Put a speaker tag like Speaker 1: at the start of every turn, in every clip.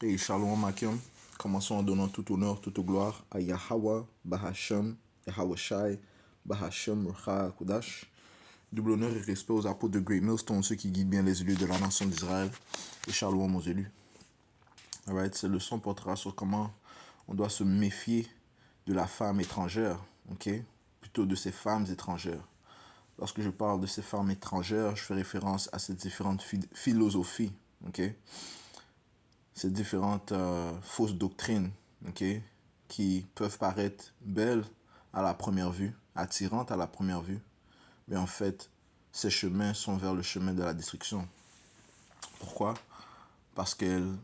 Speaker 1: Et Shalom Akim, commençons en donnant tout honneur, toute gloire à Yahweh, Bahashem, Yahweh Shai, Bahashem, Rucha, Kudash. Double honneur et respect aux apôtres de Great Millstone, ceux qui guident bien les élus de la nation d'Israël. Et Shalom aux élus. Alright, cette leçon portera sur comment on doit se méfier de la femme étrangère, ok? Plutôt de ces femmes étrangères. Lorsque je parle de ces femmes étrangères, je fais référence à ces différentes philosophies, ok? Ces différentes fausses doctrines, ok, qui peuvent paraître belles à la première vue, attirantes à la première vue, mais en fait, ces chemins sont vers le chemin de la destruction. Pourquoi? Parce qu'elles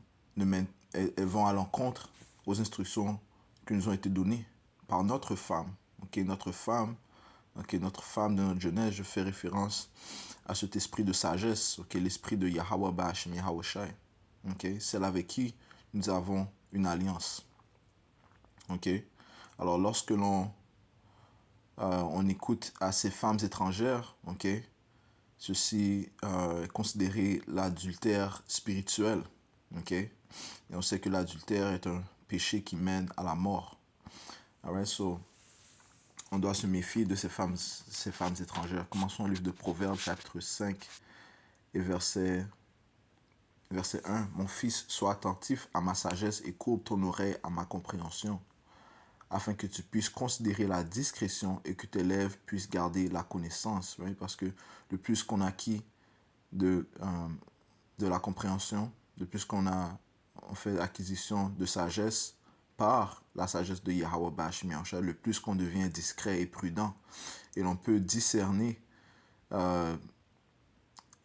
Speaker 1: elles vont à l'encontre aux instructions qui nous ont été données par notre femme, ok, notre femme, ok, notre femme de notre jeunesse. Je fais référence à cet esprit de sagesse, ok, l'esprit de Yahweh Ba'ashem Yahweh Shai, ok, celle avec qui nous avons une alliance. Ok. Alors lorsque on écoute à ces femmes étrangères, ok, ceci est considéré l'adultère spirituel, ok. Et on sait que l'adultère est un péché qui mène à la mort. Alright, so on doit se méfier de ces femmes étrangères. Commençons le livre de Proverbes, chapitre 5 et verset 1. Mon fils, sois attentif à ma sagesse et courbe ton oreille à ma compréhension, afin que tu puisses considérer la discrétion et que tes lèvres puissent garder la connaissance. Oui? Parce que le plus qu'on acquit de la compréhension, le plus on fait l'acquisition de sagesse par la sagesse de Yahweh Ba'ashem Yahushua, le plus qu'on devient discret et prudent. Et l'on peut discerner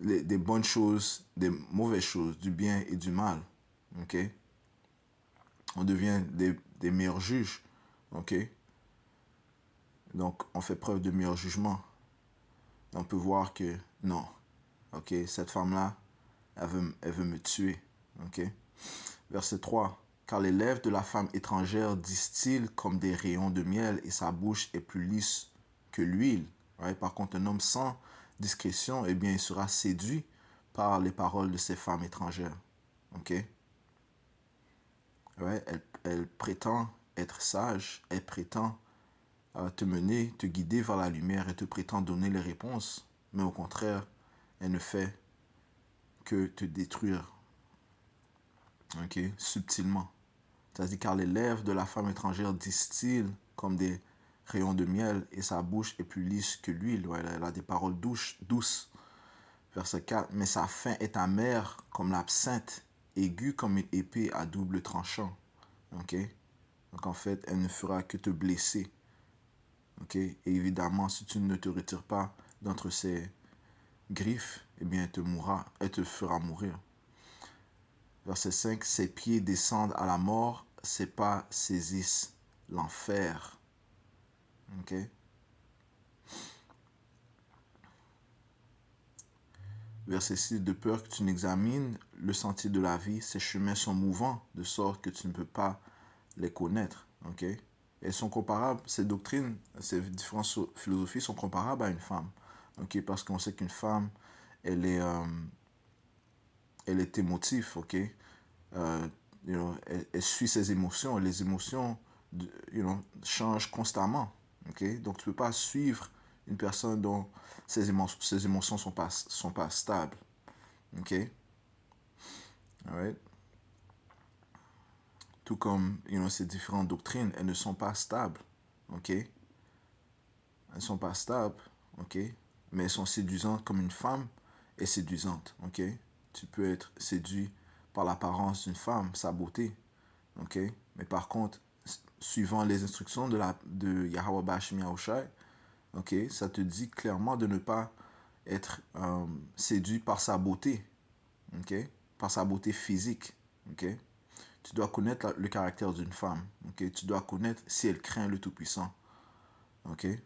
Speaker 1: des bonnes choses, des mauvaises choses, du bien et du mal. Ok? On devient des meilleurs juges. Ok? Donc, on fait preuve de meilleur jugement. Et on peut voir que non, ok, cette femme-là, elle veut me tuer. Ok. Verset 3. Car les lèvres de la femme étrangère distillent comme des rayons de miel et sa bouche est plus lisse que l'huile. Right? Par contre, un homme sans discrétion, eh bien, il sera séduit par les paroles de ces femmes étrangères. Ok. Right? Elle prétend être sage, elle prétend te mener, te guider vers la lumière et te prétend donner les réponses. Mais au contraire, elle ne fait que te détruire, ok, subtilement. C'est-à-dire car les lèvres de la femme étrangère distillent comme des rayons de miel et sa bouche est plus lisse que l'huile. Ouais, elle a des paroles douces. Verset 4. Mais sa fin est amère comme l'absinthe, aiguë comme une épée à double tranchant. Ok. Donc en fait, elle ne fera que te blesser. Ok. Et évidemment, si tu ne te retires pas d'entre ses griffes, eh bien, elle te fera mourir. Verset 5, ses pieds descendent à la mort, ses pas saisissent l'enfer. Ok? Verset 6, de peur que tu n'examines le sentier de la vie, ses chemins sont mouvants, de sorte que tu ne peux pas les connaître. Ok? Elles sont comparables, ces doctrines, ces différentes philosophies sont comparables à une femme. Ok? Parce qu'on sait qu'une femme, elle est, elle est émotive, ok? Elle suit ses émotions. Les émotions changent constamment. Okay? Donc, tu ne peux pas suivre une personne dont ses émotions sont pas stables. Okay? Alright? Tout comme ces différentes doctrines, elles ne sont pas stables. Okay? Elles ne sont pas stables. Okay? Mais elles sont séduisantes comme une femme est séduisante. Okay? Tu peux être séduit par l'apparence d'une femme, sa beauté. Okay? Mais par contre, suivant les instructions de Yahweh Ba'ashem Yahushai, okay, ça te dit clairement de ne pas être séduit par sa beauté, okay? Par sa beauté physique. Okay? Tu dois connaître le caractère d'une femme. Okay? Tu dois connaître si elle craint le Tout-Puissant. Okay?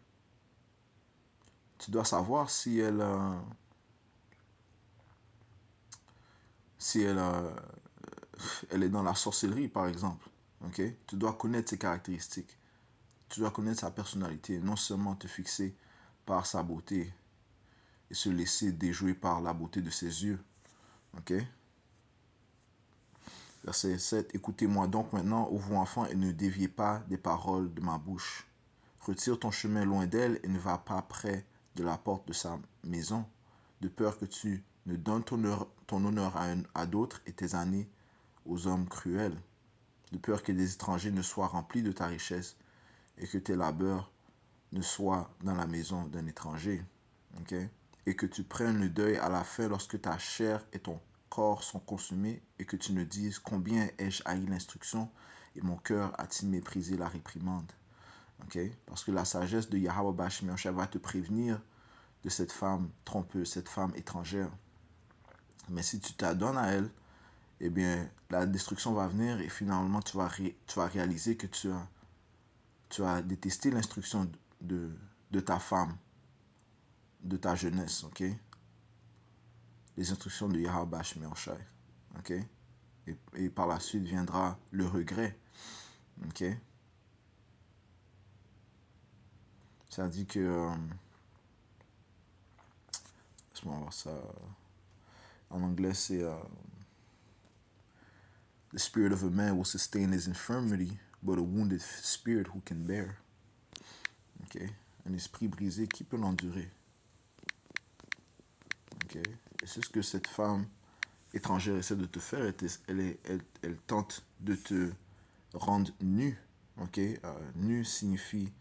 Speaker 1: Tu dois savoir si elle, si elle, elle est dans la sorcellerie, par exemple. Okay? Tu dois connaître ses caractéristiques. Tu dois connaître sa personnalité, non seulement te fixer par sa beauté et se laisser déjouer par la beauté de ses yeux. Ok? Verset 7. Écoutez-moi donc maintenant, ô vous enfants, et ne déviez pas des paroles de ma bouche. Retire ton chemin loin d'elle et ne va pas près de la porte de sa maison, de peur que tu ne donnes ton honneur à d'autres et tes années aux hommes cruels, de peur que des étrangers ne soient remplis de ta richesse et que tes labeurs ne soient dans la maison d'un étranger. Okay? Et que tu prennes le deuil à la fin lorsque ta chair et ton corps sont consumés et que tu ne dises combien ai-je haï l'instruction et mon cœur a-t-il méprisé la réprimande. Okay? Parce que la sagesse de Yahweh Bashmi va te prévenir de cette femme trompeuse, cette femme étrangère. Mais si tu t'adonnes à elle, eh bien, la destruction va venir et finalement, tu vas réaliser que tu as détesté l'instruction de ta femme, de ta jeunesse, ok? Les instructions de Yahweh Bashmi ok? Et par la suite viendra le regret, ok? Ça dit que... laisse-moi voir ça. En anglais, c'est... The spirit of a man will sustain his infirmity, but a wounded spirit who can bear. Okay? Un esprit brisé, qui peut l'endurer? Okay? Et c'est ce que cette femme étrangère essaie de te faire. Elle tente de te rendre nu. Okay? Nu signifie...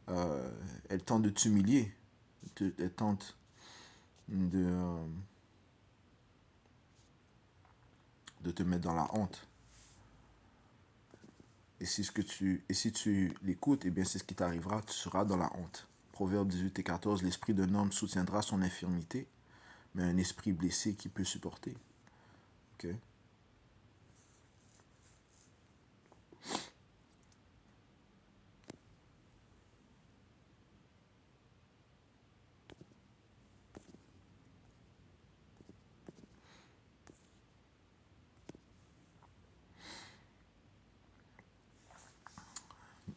Speaker 1: elle tente de t'humilier. Elle tente de te mettre dans la honte. Et si tu l'écoutes, eh bien c'est ce qui t'arrivera, tu seras dans la honte. Proverbe 18 et 14, l'esprit d'un homme soutiendra son infirmité, mais un esprit blessé qui peut supporter. Okay?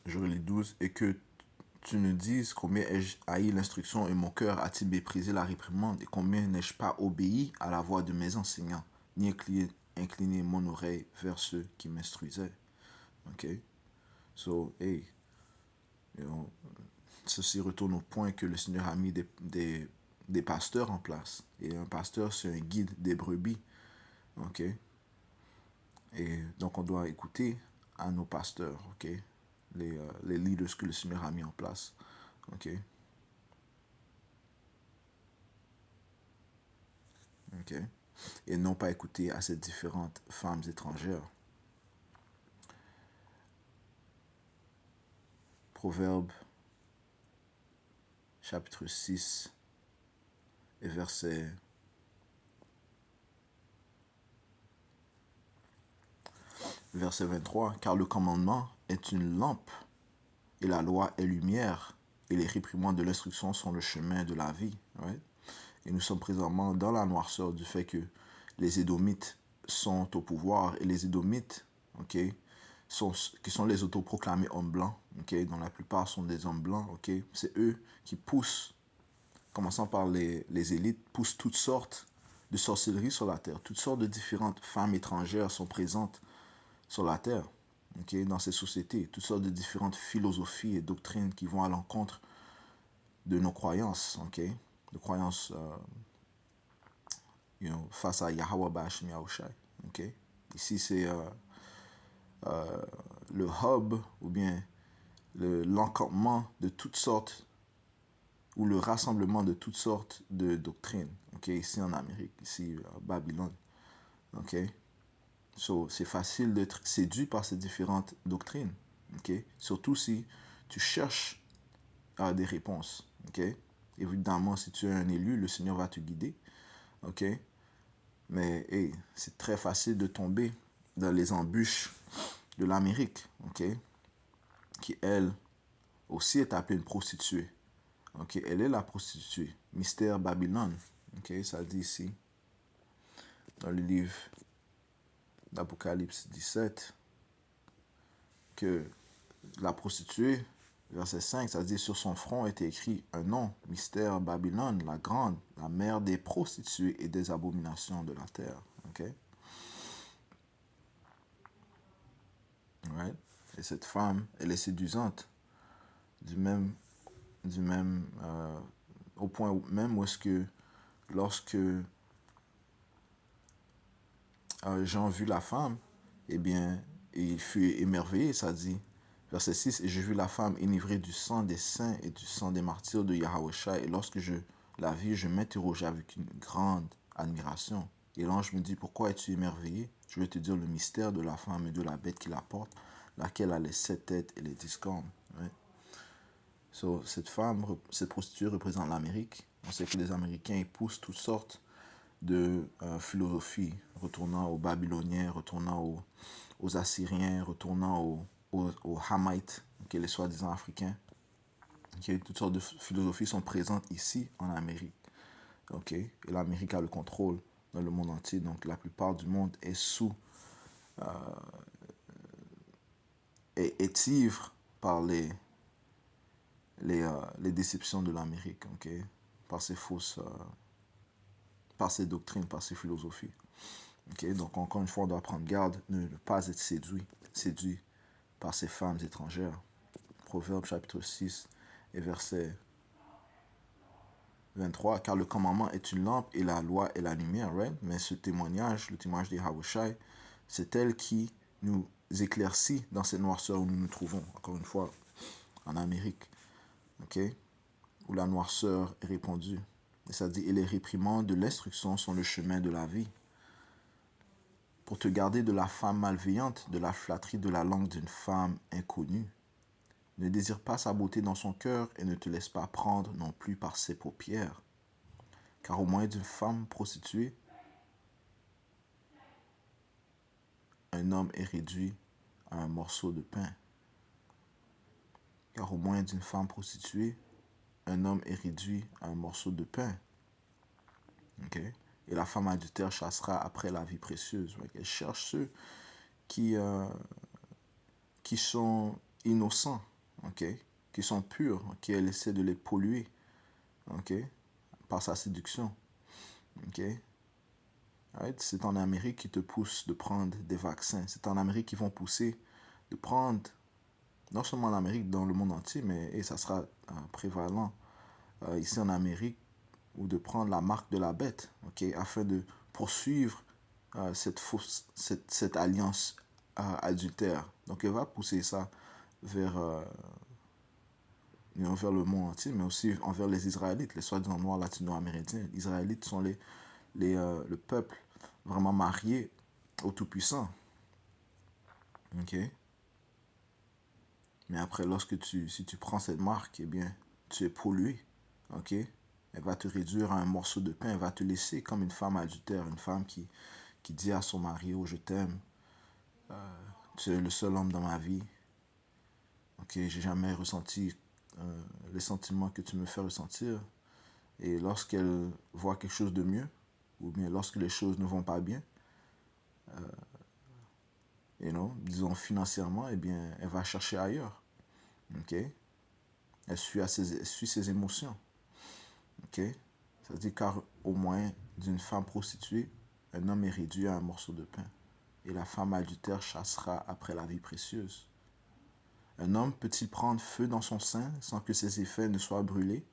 Speaker 1: Je relis 12, et que tu ne dises combien ai-je haï l'instruction et mon cœur a-t-il méprisé la réprimande et combien n'ai-je pas obéi à la voix de mes enseignants, ni incliné mon oreille vers ceux qui m'instruisaient. Ok? So, hey, you know, ceci retourne au point que le Seigneur a mis des pasteurs en place. Et un pasteur, c'est un guide des brebis. Ok? Et donc, on doit écouter à nos pasteurs. Ok? Les leaders que le Seigneur a mis en place. Ok? Ok? Et non pas écouter à ces différentes femmes étrangères. Proverbe, chapitre 6, et verset 23. Car le commandement est une lampe, et la loi est lumière, et les réprimandes de l'instruction sont le chemin de la vie. Right? Et nous sommes présentement dans la noirceur du fait que les Édomites sont au pouvoir, et les Édomites, ok, qui sont les autoproclamés hommes blancs, ok, dont la plupart sont des hommes blancs, ok, c'est eux qui poussent, commençant par les élites, poussent toutes sortes de sorcelleries sur la terre. Toutes sortes de différentes femmes étrangères sont présentes sur la terre, ok, dans ces sociétés. Toutes sortes de différentes philosophies et doctrines qui vont à l'encontre de nos croyances, ok, de croyances face à Yahweh Bashim Yahushai. Ok? Ici, c'est le hub ou bien l'encampement de toutes sortes ou le rassemblement de toutes sortes de doctrines. Ok? Ici en Amérique, ici à Babylone. Ok? So, c'est facile d'être séduit par ces différentes doctrines. Ok? Surtout si tu cherches des réponses. Ok? Évidemment, si tu es un élu, le Seigneur va te guider. Ok? Mais hey, c'est très facile de tomber dans les embûches de l'Amérique, ok? Qui, elle, aussi est appelée une prostituée. Ok? Elle est la prostituée. Mystère Babylone. Ok? Ça dit ici, dans le livre d'Apocalypse 17, que la prostituée, verset 5, ça dit sur son front était écrit un nom, Mystère Babylone, la grande, la mère des prostituées et des abominations de la terre. Ok? Et cette femme, elle est séduisante. Du même, du même, au point où, même où est-ce que lorsque Jean vit la femme, eh bien, il fut émerveillé, ça dit. Verset 6, et je vis la femme enivrée du sang des saints et du sang des martyrs de Yahweh. Et lorsque je la vis, je m'interrogeais avec une grande admiration. Et l'ange me dit, pourquoi es-tu émerveillé? Je vais te dire le mystère de la femme et de la bête qui la porte, laquelle a les 7 têtes et les 10 cornes. Ouais. So, cette femme, cette prostituée représente l'Amérique. On sait que les Américains poussent toutes sortes de philosophie, retournant aux Babyloniens, retournant aux Assyriens, retournant aux Hamites, okay, les soi-disant africains. Okay, toutes sortes de philosophies sont présentes ici en Amérique. Okay, et l'Amérique a le contrôle dans le monde entier. Donc la plupart du monde est est ivre par les déceptions de l'Amérique, okay, par ses fausses, par ses doctrines, par ses philosophies. Okay, donc encore une fois, on doit prendre garde de ne pas être séduit par ces femmes étrangères. Proverbe chapitre 6 et verset 23, car le commandement est une lampe et la loi est la lumière, right? Mais ce témoignage, le témoignage des Hawashai, c'est elle qui nous éclaircit dans cette noirceur où nous nous trouvons, encore une fois, en Amérique, okay? Où la noirceur est répandue. Et ça dit, et les réprimandes de l'instruction sont le chemin de la vie. Pour te garder de la femme malveillante, de la flatterie de la langue d'une femme inconnue. Ne désire pas sa beauté dans son cœur et ne te laisse pas prendre non plus par ses paupières. Car au moyen d'une femme prostituée, un homme est réduit à un morceau de pain. Car au moyen d'une femme prostituée, un homme est réduit à un morceau de pain. Okay? Et la femme adultère chassera après la vie précieuse. Right? Elle cherche ceux qui, qui sont innocents, okay? Qui sont purs, okay? Elle essaie de les polluer, okay? Par sa séduction. Okay? Right? C'est en Amérique qui te pousse de prendre des vaccins. C'est en Amérique qu'ils vont pousser de prendre, non seulement en Amérique, dans le monde entier, mais et ça sera prévalent ici en Amérique, ou de prendre la marque de la bête, okay? Afin de poursuivre cette alliance adultère. Donc elle va pousser ça vers, vers le monde entier, mais aussi envers les Israélites, les soi-disant noirs latino-amérindiens. Les Israélites sont le peuple vraiment marié au Tout-Puissant. Ok? Mais après, si tu prends cette marque, eh bien, tu es pollué. Ok? Elle va te réduire à un morceau de pain. Elle va te laisser comme une femme adultère, une femme qui dit à son mari, oh, je t'aime. Tu es le seul homme dans ma vie. Ok? J'ai jamais ressenti les sentiments que tu me fais ressentir. Et lorsqu'elle voit quelque chose de mieux, ou bien lorsque les choses ne vont pas bien, disons financièrement, eh bien, elle va chercher ailleurs. Ok? Elle suit ses émotions. Ok? Ça dit car au moins d'une femme prostituée, un homme est réduit à un morceau de pain. Et la femme adultère chassera après la vie précieuse. Un homme peut-il prendre feu dans son sein sans que ses effets ne soient brûlés?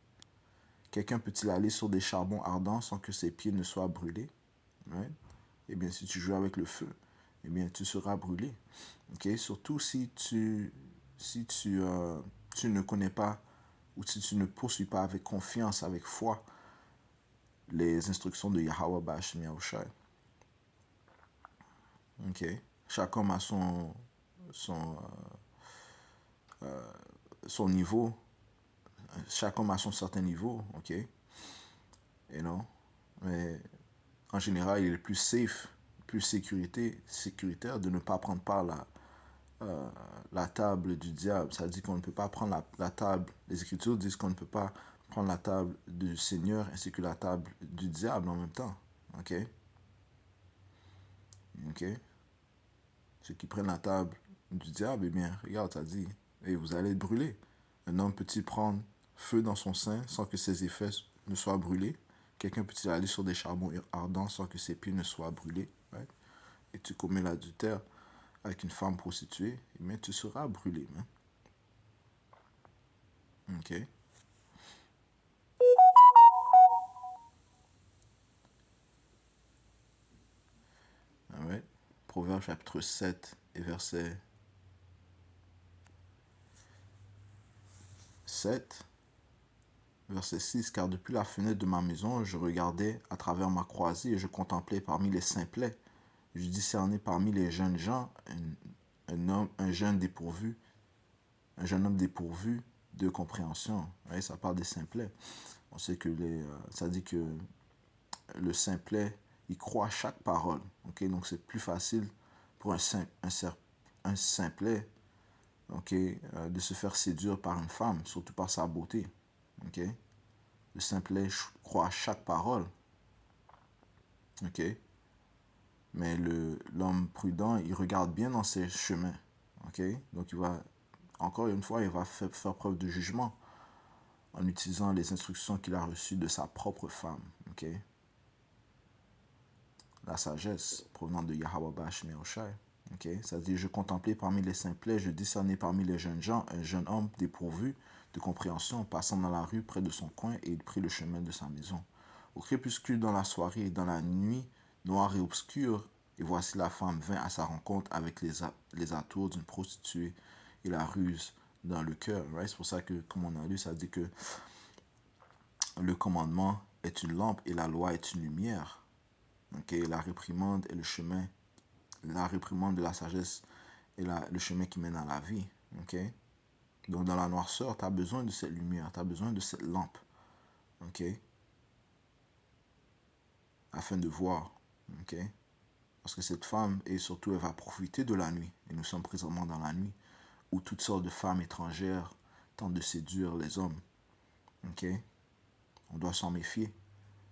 Speaker 1: Quelqu'un peut-il aller sur des charbons ardents sans que ses pieds ne soient brûlés? Ouais. Eh bien, si tu joues avec le feu, eh bien, tu seras brûlé. Okay? Surtout si tu ne connais pas ou si tu ne poursuis pas avec confiance, avec foi, les instructions de Yahweh Bashim Yahushai. Okay? Chaque homme a son, son niveau. Chaque homme a son certain niveau. Ok? Mais en général, il est plus safe, plus sécuritaire de ne pas prendre part la table du diable. Ça dit qu'on ne peut pas prendre la table. Les Écritures disent qu'on ne peut pas prendre la table du Seigneur ainsi que la table du diable en même temps. Ok? Ok? Ceux qui prennent la table du diable, eh bien, regarde, ça dit, et vous allez être brûlés. Un homme peut-il prendre feu dans son sein sans que ses effets ne soient brûlés? Quelqu'un peut-il aller sur des charbons ardents sans que ses pieds ne soient brûlés? Right? Et tu commets l'adultère avec une femme prostituée, mais tu seras brûlé. Hein? Ok. Alright. Proverbe chapitre 7 et verset 7. Verset 6. Car depuis la fenêtre de ma maison, je regardais à travers ma croisée et je contemplais parmi les simplets. Je discernais parmi les jeunes gens un jeune dépourvu, un jeune homme dépourvu de compréhension. Ouais, ça parle des simplets. On sait que ça dit que le simplet, il croit à chaque parole. Okay? Donc c'est plus facile pour un simplet, okay, de se faire séduire par une femme, surtout par sa beauté. Okay? Le simplet croit à chaque parole. Okay? Mais l'homme prudent, il regarde bien dans ses chemins. Okay? Donc encore une fois, il va faire preuve de jugement en utilisant les instructions qu'il a reçues de sa propre femme. Okay? La sagesse provenant de Yahweh Bash Meoshai. Okay? Ça dit, je contemplais parmi les simplets, je discernais parmi les jeunes gens un jeune homme dépourvu de compréhension, passant dans la rue près de son coin, et il prit le chemin de sa maison. Au crépuscule, dans la soirée et dans la nuit noire et obscure, et voici la femme vint à sa rencontre avec les atours d'une prostituée et la ruse dans le cœur. Right? C'est pour ça que, comme on a lu, ça dit que le commandement est une lampe et la loi est une lumière. Okay? La réprimande est le chemin. La réprimande de la sagesse est le chemin qui mène à la vie. Okay? Donc dans la noirceur, tu as besoin de cette lumière, tu as besoin de cette lampe. Okay? Afin de voir. Okay? Parce que cette femme, et surtout, elle va profiter de la nuit. Et nous sommes présentement dans la nuit, où toutes sortes de femmes étrangères tentent de séduire les hommes. Okay? On doit s'en méfier.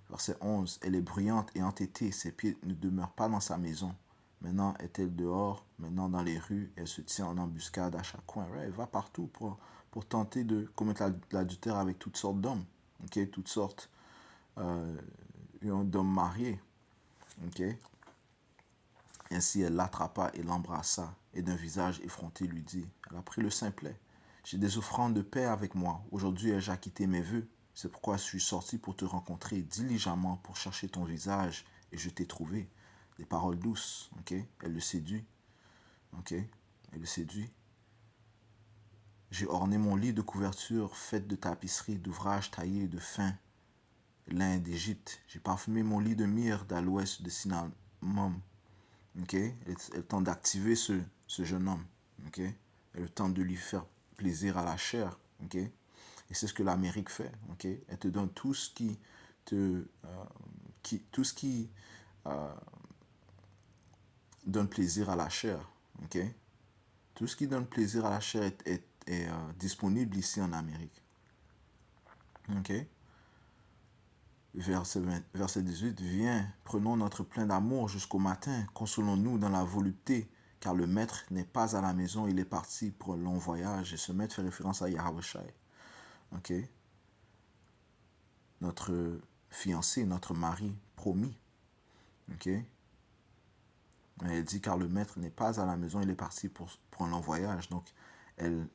Speaker 1: Verset 11. Elle est bruyante et entêtée, ses pieds ne demeurent pas dans sa maison. Maintenant est-elle dehors, maintenant dans les rues, elle se tient en embuscade à chaque coin. Ouais, elle va partout pour tenter de commettre l'adultère avec toutes sortes d'hommes. Okay? Toutes sortes d'hommes mariés. Okay? Ainsi elle l'attrapa et l'embrassa, et d'un visage effronté lui dit, elle a pris le simplet. J'ai des offrandes de paix avec moi. Aujourd'hui ai-je acquitté mes vœux. C'est pourquoi je suis sorti pour te rencontrer diligemment pour chercher ton visage, et je t'ai trouvé. Des paroles douces, ok? Elle le séduit, ok? Elle le séduit. J'ai orné mon lit de couverture faite de tapisseries, d'ouvrages taillés de fin lin d'Égypte. J'ai parfumé mon lit de myrrhe, d'aloès, de cinnamome. Okay? Elle tente d'activer ce jeune homme. Okay? Elle tente de lui faire plaisir à la chair. Okay? Et c'est ce que l'Amérique fait. Okay? Elle te donne tout ce qui donne plaisir à la chair. Okay? Tout ce qui donne plaisir à la chair est disponible ici en Amérique. Okay? Verset 18, viens, prenons notre plein d'amour jusqu'au matin, consolons-nous dans la volupté, car le maître n'est pas à la maison, il est parti pour un long voyage. Et ce maître fait référence à Yahweh Shai. Okay? Notre fiancé, notre mari promis. Okay? Elle dit, car le maître n'est pas à la maison, il est parti pour un long voyage. Donc, elle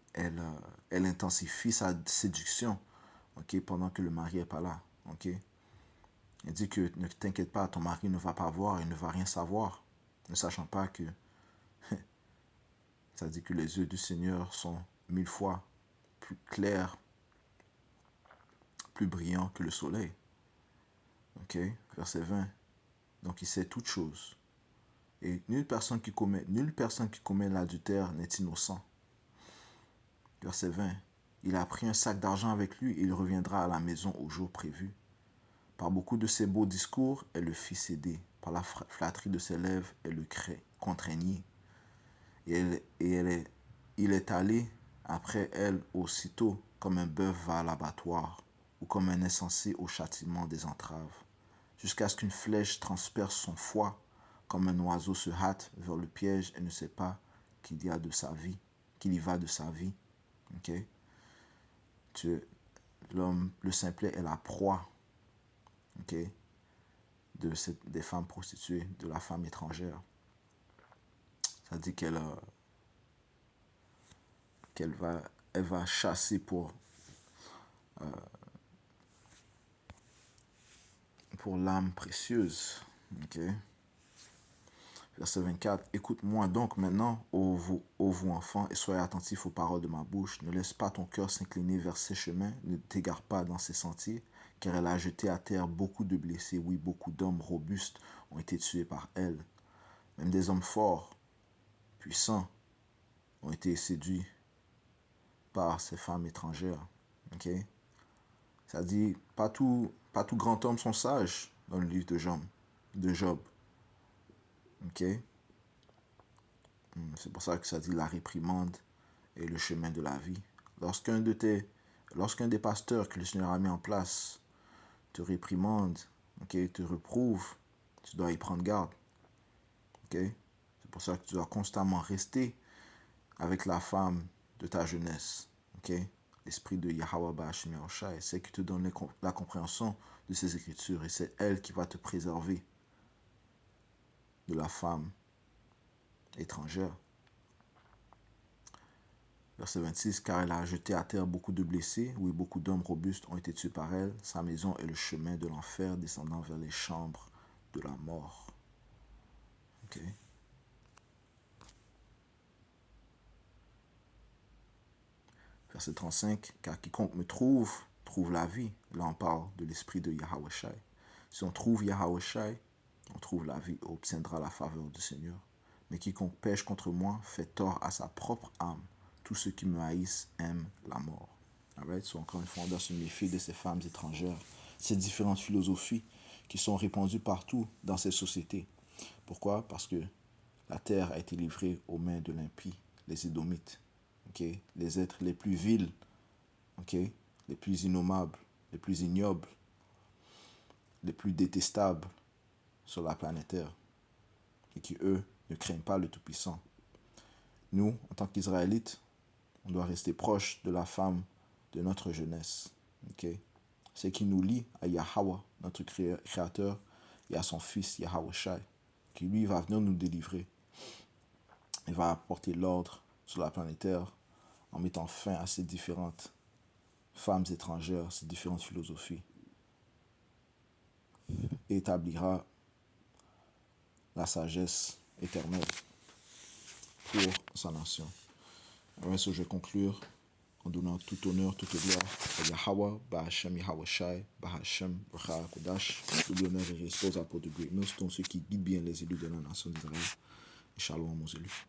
Speaker 1: intensifie sa séduction, okay, pendant que le mari n'est pas là. Okay? Elle dit que ne t'inquiète pas, ton mari ne va pas voir, il ne va rien savoir, ne sachant pas que ça dit que les yeux du Seigneur sont 1000 fois plus clairs, plus brillants que le soleil. Ok, verset 20. Donc il sait toutes choses. Et nulle personne qui commet l'adultère n'est innocent. Verset 20. Il a pris un sac d'argent avec lui et il reviendra à la maison au jour prévu. Par beaucoup de ses beaux discours, elle le fit céder. Par la flatterie de ses lèvres, elle le contraignit. Et il est allé après elle aussitôt, comme un bœuf va à l'abattoir, ou comme un insensé au châtiment des entraves, jusqu'à ce qu'une flèche transperce son foie, comme un oiseau se hâte vers le piège et ne sait pas qu'il y va de sa vie. Okay? L'homme, le simplet est la proie, okay, des femmes prostituées, de la femme étrangère. Ça dit elle va chasser pour l'âme précieuse. Ok. Verset 24. Écoute-moi donc maintenant, ô vous enfants, et soyez attentifs aux paroles de ma bouche. Ne laisse pas ton cœur s'incliner vers ses chemins, ne t'égare pas dans ses sentiers, car elle a jeté à terre beaucoup de blessés. Oui, beaucoup d'hommes robustes ont été tués par elle. Même des hommes forts, puissants, ont été séduits par ces femmes étrangères. Ok. Ça dit, pas tout grand homme sont sages dans le livre de Job. Ok. C'est pour ça que ça dit la réprimande et le chemin de la vie. Lorsqu'un des pasteurs que le Seigneur a mis en place te réprimande, ok, te reprouve, tu dois y prendre garde. Ok. C'est pour ça que tu dois constamment rester avec la femme de ta jeunesse. Ok. L'esprit de Yahweh Ba'ashem Yahushai, c'est qui te donne la compréhension de ces écritures et c'est elle qui va te préserver de la femme étrangère. Verset 26, car elle a jeté à terre beaucoup de blessés, oui, beaucoup d'hommes robustes ont été tués par elle. Sa maison est le chemin de l'enfer descendant vers les chambres de la mort. Ok. Verset 35, car quiconque me trouve la vie. Là, on parle de l'esprit de Yahweh Shai. Si on trouve Yahweh Shai, on trouve la vie et obtiendra la faveur du Seigneur. Mais quiconque pêche contre moi fait tort à sa propre âme. Tous ceux qui me haïssent aiment la mort. Alright, so encore une fois, on doit se méfier de ces femmes étrangères, ces différentes philosophies qui sont répandues partout dans ces sociétés. Pourquoi? Parce que la terre a été livrée aux mains de l'impie, les Édomites. Okay? Les êtres les plus vils, okay? Les plus innommables, les plus ignobles, les plus détestables sur la planète Terre. Et qui, eux, ne craignent pas le Tout-Puissant. Nous, en tant qu'Israélites, on doit rester proche de la femme de notre jeunesse. Okay? C'est qui nous lie à Yahweh, notre Créateur, et à son Fils Yahweh Shai, qui lui va venir nous délivrer. Il va apporter l'ordre sur la planète Terre en mettant fin à ces différentes femmes étrangères, ces différentes philosophies, et établira la sagesse éternelle pour sa nation. Alors, je vais conclure en donnant tout honneur, toute gloire à Yahweh, Ba'ashem Yahweh Shai, Ba'ashem B'chara Kodash, tout l'honneur et respect aux apôtres de Great Millstone, ceux qui guident bien les élus de la nation d'Israël. Et shalom aux élus.